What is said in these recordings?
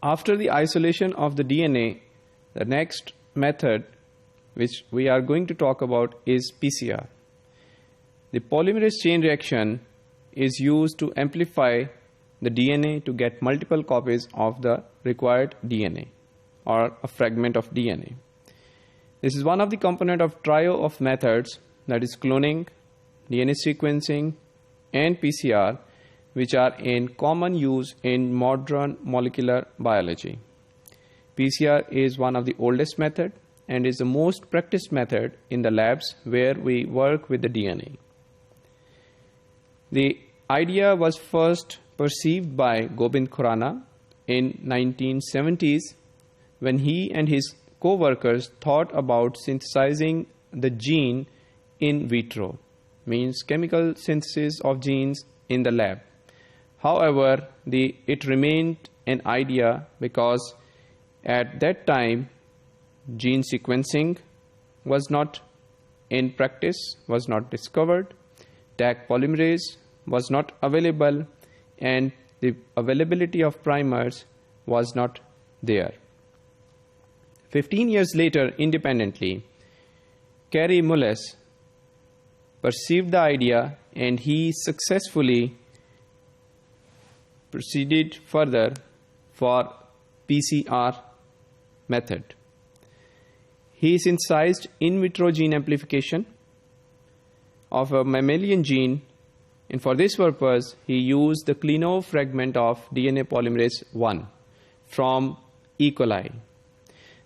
After the isolation of the DNA, the next method which we are going to talk about is PCR. The polymerase chain reaction is used to amplify the DNA to get multiple copies of the required DNA or a fragment of DNA. This is one of the components of trio of methods, that is cloning, DNA sequencing and PCR, which are in common use in modern molecular biology. PCR is one of the oldest methods and is the most practiced method in the labs where we work with the DNA. The idea was first perceived by Gobind Khurana in 1970s when he and his co-workers thought about synthesizing the gene in vitro, means chemical synthesis of genes in the lab. However, it remained an idea because at that time gene sequencing was not in practice, was not discovered, Taq polymerase was not available, and the availability of primers was not there. 15 years later, independently, Kary Mullis perceived the idea and he successfully proceeded further for PCR method. He synthesized in vitro gene amplification of a mammalian gene, and for this purpose he used the Klenow fragment of DNA polymerase I from E. coli.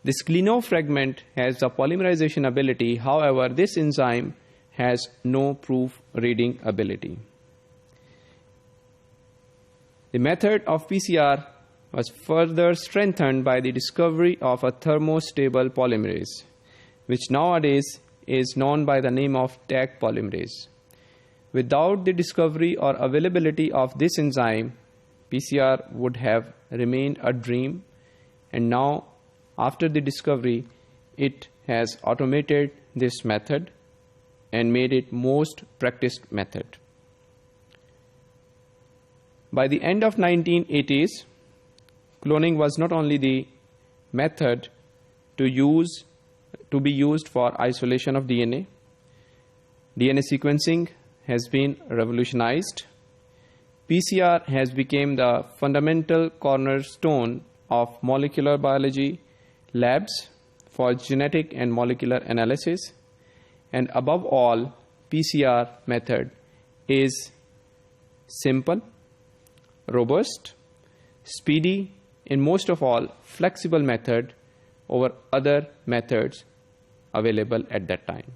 This Klenow fragment has the polymerization ability, however this enzyme has no proof reading ability. The method of PCR was further strengthened by the discovery of a thermostable polymerase, which nowadays is known by the name of Taq polymerase. Without the discovery or availability of this enzyme, PCR would have remained a dream, and now after the discovery, it has automated this method and made it most practiced method. By the end of 1980s, cloning was not only the method to be used for isolation of DNA. DNA sequencing has been revolutionized. PCR has become the fundamental cornerstone of molecular biology labs for genetic and molecular analysis, and above all, PCR method is simple, robust, speedy, and most of all flexible method over other methods available at that time.